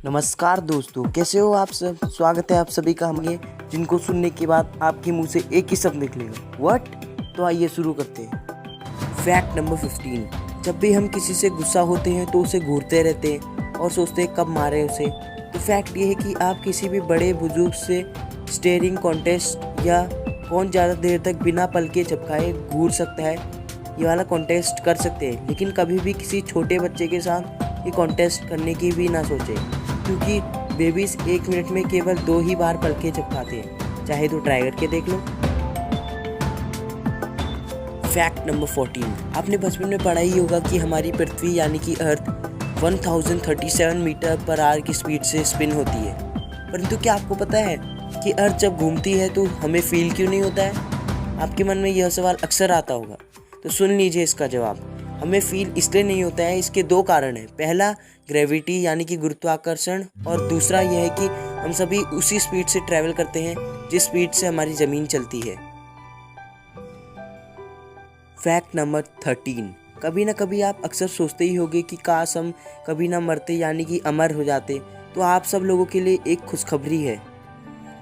नमस्कार दोस्तों, कैसे हो आप सब। स्वागत है आप सभी का हमें जिनको सुनने के बाद आपके मुंह से एक ही शब्द निकलेगा, व्हाट। तो आइए शुरू करते हैं। Fact number 15। जब भी हम किसी से गुस्सा होते हैं तो उसे घूरते रहते हैं और सोचते हैं कब मारे उसे। तो फैक्ट ये है कि आप किसी भी बड़े बुजुर्ग से स्टेयरिंग कॉन्टेस्ट या कौन ज़्यादा देर तक बिना पलके झपकाए घूर सकता है, ये वाला कॉन्टेस्ट कर सकते हैं। लेकिन कभी भी किसी छोटे बच्चे के साथ ये कॉन्टेस्ट करने की भी ना सोचें, क्योंकि बेबीज 1 मिनट में केवल 2 ही बार पलके झपकाते हैं। चाहे तो ट्राई करके देख लो। Fact number 14। आपने बचपन में पढ़ा ही होगा कि हमारी पृथ्वी यानी कि अर्थ 1037 मीटर पर आवर की स्पीड से स्पिन होती है। परंतु क्या आपको पता है कि अर्थ जब घूमती है तो हमें फील क्यों नहीं होता है। आपके मन में यह सवाल अक्सर आता होगा, तो सुन लीजिए इसका जवाब। हमें फील इसलिए नहीं होता है, इसके 2 कारण हैं। पहला ग्रेविटी यानी कि गुरुत्वाकर्षण, और दूसरा यह है कि हम सभी उसी स्पीड से ट्रैवल करते हैं जिस स्पीड से हमारी ज़मीन चलती है। Fact number 13। कभी ना कभी आप अक्सर सोचते ही होंगे कि काश हम कभी ना मरते यानी कि अमर हो जाते। तो आप सब लोगों के लिए एक खुशखबरी है।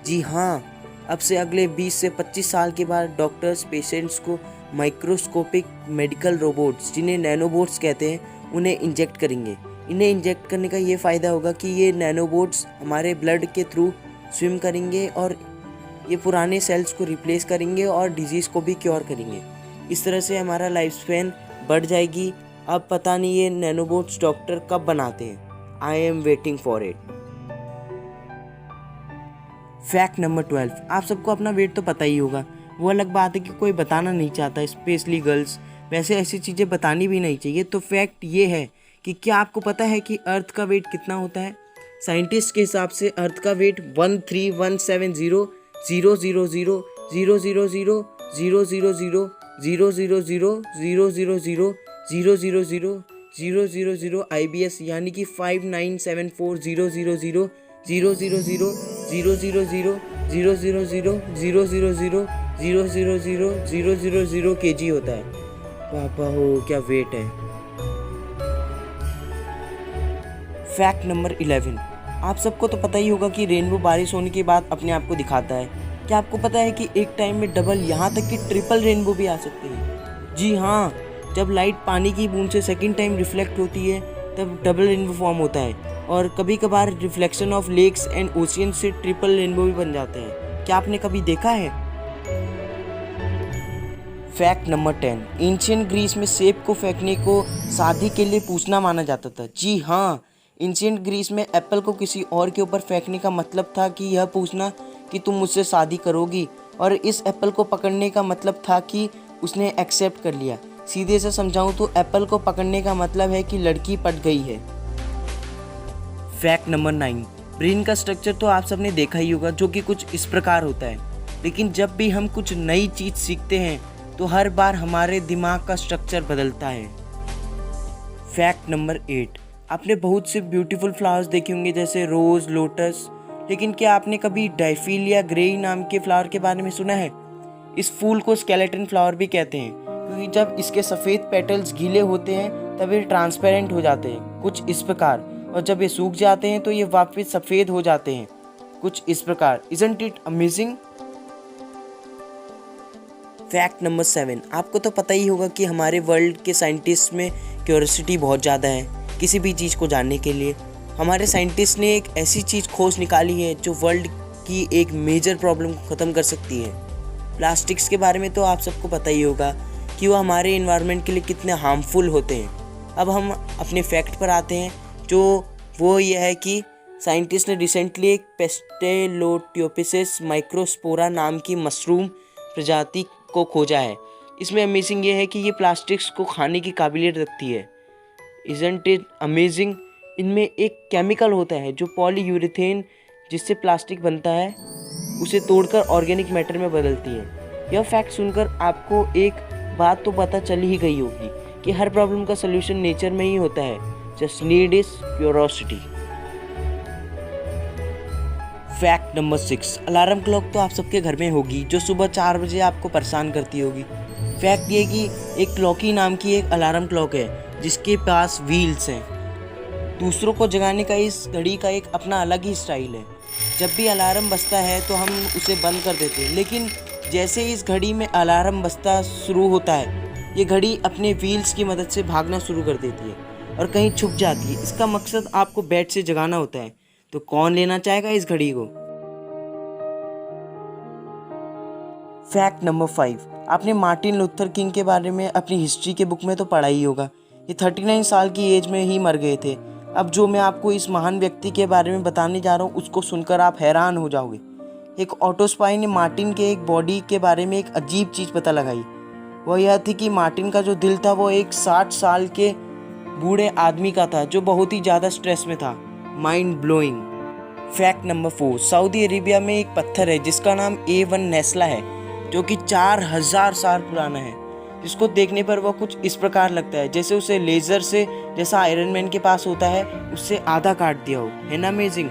जी हाँ, अब से अगले 20 से 25 साल के बाद डॉक्टर्स पेशेंट्स को माइक्रोस्कोपिक मेडिकल रोबोट्स, जिन्हें नैनोबोट्स कहते हैं, उन्हें इंजेक्ट करेंगे। इन्हें इंजेक्ट करने का ये फ़ायदा होगा कि ये नैनोबोट्स हमारे ब्लड के थ्रू स्विम करेंगे और ये पुराने सेल्स को रिप्लेस करेंगे और डिजीज़ को भी क्योर करेंगे। इस तरह से हमारा लाइफ स्पैन बढ़ जाएगी। अब पता नहीं ये नैनोबोट्स डॉक्टर कब बनाते हैं। I am waiting for it. Fact number 12। आप सबको अपना वेट तो पता ही होगा। वो अलग बात है कि कोई बताना नहीं चाहता, स्पेशली गर्ल्स। वैसे ऐसी चीज़ें बतानी भी नहीं चाहिए। तो फैक्ट ये है कि क्या आपको पता है कि अर्थ का वेट कितना होता है। साइंटिस्ट के हिसाब से अर्थ का वेट 131700000000000000000000 IBS यानी कि 5974000000000000000000 kg होता है। पापा हो, क्या वेट है। Fact number 11। आप सबको तो पता ही होगा कि रेनबो बारिश होने के बाद अपने आप को दिखाता है। क्या आपको पता है कि एक टाइम में डबल, यहाँ तक कि ट्रिपल रेनबो भी आ सकते हैं। जी हाँ, जब लाइट पानी की बूंद से सेकंड टाइम रिफ्लेक्ट होती है तब डबल रेनबो फॉर्म होता है, और कभी कभार reflection of lakes and ocean से ट्रिपल रेनबो भी बन जाते हैं। क्या आपने कभी देखा है। Fact number 10। एंशिएंट ग्रीस में सेब को फेंकने को शादी के लिए पूछना माना जाता था। जी हाँ, एंशिएंट ग्रीस में एप्पल को किसी और के ऊपर फेंकने का मतलब था कि यह पूछना कि तुम मुझसे शादी करोगी, और इस एप्पल को पकड़ने का मतलब था कि उसने एक्सेप्ट कर लिया। सीधे से समझाऊं तो एप्पल को पकड़ने का मतलब है कि लड़की पट गई है। Fact number 9। ब्रेन का स्ट्रक्चर तो आप सबने देखा ही होगा, जो कि कुछ इस प्रकार होता है। लेकिन जब भी हम कुछ नई चीज़ सीखते हैं तो हर बार हमारे दिमाग का स्ट्रक्चर बदलता है। Fact number 8। आपने बहुत से ब्यूटीफुल फ्लावर्स देखे होंगे, जैसे रोज़, लोटस। लेकिन क्या आपने कभी डाइफिलिया ग्रेई नाम के फ्लावर के बारे में सुना है। इस फूल को स्केलेटन फ्लावर भी कहते हैं, क्योंकि जब इसके सफ़ेद पेटल्स गीले होते हैं तब ये ट्रांसपेरेंट हो जाते हैं, कुछ इस प्रकार, और जब ये सूख जाते हैं तो ये वापस सफ़ेद हो जाते हैं, कुछ इस प्रकार। Isn't it amazing. Fact number 7। आपको तो पता ही होगा कि हमारे वर्ल्ड के साइंटिस्ट में क्यूरियोसिटी बहुत ज़्यादा है किसी भी चीज़ को जानने के लिए। हमारे साइंटिस्ट ने एक ऐसी चीज़ खोज निकाली है जो वर्ल्ड की एक मेजर प्रॉब्लम को ख़त्म कर सकती है। प्लास्टिक्स के बारे में तो आप सबको पता ही होगा कि वो हमारे इन्वायरमेंट के लिए कितने हार्मफुल होते हैं। अब हम अपने फैक्ट पर आते हैं, जो वो ये है कि साइंटिस्ट ने रिसेंटली एक पेस्टेलोटियोपिसिस माइक्रोस्पोरा नाम की मशरूम प्रजाति को खोजा है। इसमें अमेजिंग ये है कि ये प्लास्टिक्स को खाने की काबिलियत रखती है। Isn't it amazing. इनमें एक केमिकल होता है जो पॉलीयूरेथेन, जिससे प्लास्टिक बनता है, उसे तोड़कर ऑर्गेनिक मैटर में बदलती है। यह फैक्ट सुनकर आपको एक बात तो पता चल ही गई होगी कि हर प्रॉब्लम का सलूशन नेचर में ही होता है। Just need is curiosity. Fact number 6। Alarm clock तो आप सबके घर में होगी, जो सुबह 4 बजे आपको परेशान करती होगी। फैक्ट ये कि एक क्लॉकी नाम की एक अलार्म क्लॉक है जिसके पास व्हील्स हैं। दूसरों को जगाने का इस घड़ी का एक अपना अलग ही स्टाइल है। जब भी अलार्म बजता है तो हम उसे बंद कर देते हैं, लेकिन जैसे इस घड़ी में अलार्म बजता शुरू होता है, ये घड़ी अपने व्हील्स की मदद से भागना शुरू कर देती है और कहीं छुप जाती है। इसका मकसद आपको बेड से जगाना होता है। तो कौन लेना चाहेगा इस घड़ी को? फैक्ट नंबर 5, आपने मार्टिन लूथर किंग के बारे में अपनी हिस्ट्री के बुक में तो पढ़ा ही होगा। ये 39 साल की एज में ही मर गए थे। अब जो मैं आपको इस महान व्यक्ति के बारे में बताने जा रहा हूँ उसको सुनकर आप हैरान हो जाओगे। एक ऑटोस्पाई ने मार्टिन के एक बॉडी के बारे में एक अजीब चीज़ पता लगाई। वह यह थी कि मार्टिन का जो दिल था वो एक 60 साल के बूढ़े आदमी का था जो बहुत ही ज़्यादा स्ट्रेस में था। Mind blowing. Fact number 4, Saudi Arabia में एक पत्थर है जिसका नाम A1 नेस्ला है, जो कि 4000 साल पुराना है। जिसको देखने पर वह कुछ इस प्रकार लगता है जैसे उसे लेज़र से, जैसा आयरन मैन के पास होता है, उससे आधा काट दिया हो। है ना अमेजिंग?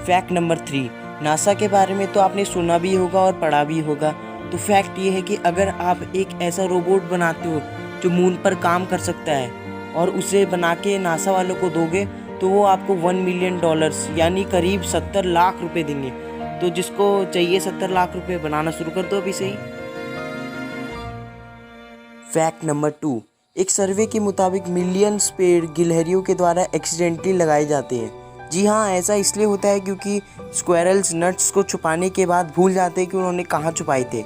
फैक्ट नंबर 3, नासा के बारे में तो आपने सुना भी होगा और पढ़ा भी होगा। तो फैक्ट ये है कि अगर आप एक ऐसा रोबोट बनाते हो जो मून पर काम कर सकता है और उसे बना के नासा वालों को दोगे तो वो आपको $1 मिलियन यानी करीब 70 लाख रुपए देंगे। तो जिसको चाहिए 70 लाख रुपए, बनाना शुरू कर दो अभी से ही। फैक्ट नंबर 2, एक सर्वे के मुताबिक मिलियंस पेड़ गिलहरियों के द्वारा एक्सीडेंटली लगाए जाते हैं। जी हाँ, ऐसा इसलिए होता है क्योंकि स्क्वेरल्स नट्स को छुपाने के बाद भूल जाते हैं कि उन्होंने कहाँ छुपाए थे।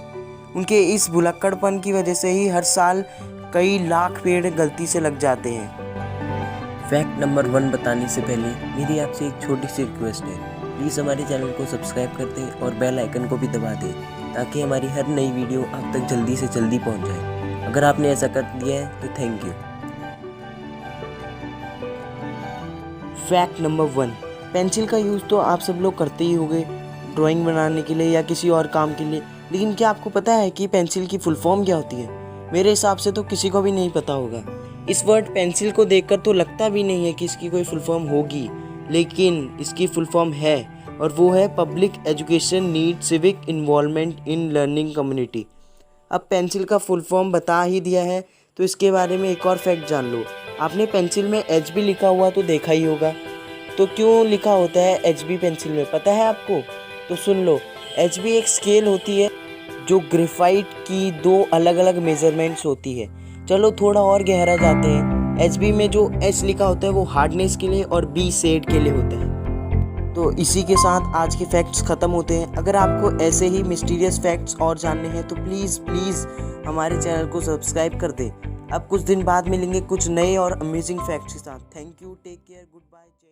उनके इस भुलक्कड़पन की वजह से ही हर साल कई लाख पेड़ गलती से लग जाते हैं। फैक्ट नंबर 1 बताने से पहले मेरी आपसे एक छोटी सी रिक्वेस्ट है। प्लीज़ हमारे चैनल को सब्सक्राइब कर दें और बेल आइकन को भी दबा दें ताकि हमारी हर नई वीडियो आप तक जल्दी से जल्दी पहुंच जाए। अगर आपने ऐसा कर दिया है तो thank you. Fact number 1, pencil का यूज़ तो आप सब लोग करते ही होंगे ड्राइंग बनाने के लिए या किसी और काम के लिए, लेकिन क्या आपको पता है कि पेंसिल की फुल फॉर्म क्या होती है? मेरे हिसाब से तो किसी को भी नहीं पता होगा। इस वर्ड पेंसिल को देखकर तो लगता भी नहीं है कि इसकी कोई फुल फॉर्म होगी, लेकिन इसकी फुल फॉर्म है और वो है public education need civic involvement in learning community. अब पेंसिल का फुल फॉर्म बता ही दिया है तो इसके बारे में एक और फैक्ट जान लो। आपने पेंसिल में HB लिखा हुआ तो देखा ही होगा। तो क्यों लिखा होता है HB पेंसिल में, पता है आपको? तो सुन लो, HB एक स्केल होती है जो ग्रेफाइट की 2 अलग अलग मेजरमेंट्स होती है। चलो थोड़ा और गहरा जाते हैं। HB में जो H लिखा होता है वो हार्डनेस के लिए और B शेड के लिए होता है। तो इसी के साथ आज के फैक्ट्स ख़त्म होते हैं। अगर आपको ऐसे ही मिस्टीरियस फैक्ट्स और जानने हैं तो प्लीज़ हमारे चैनल को सब्सक्राइब कर दें। अब कुछ दिन बाद मिलेंगे कुछ नए और अमेजिंग फैक्ट्स के साथ। Thank you, take care, good bye.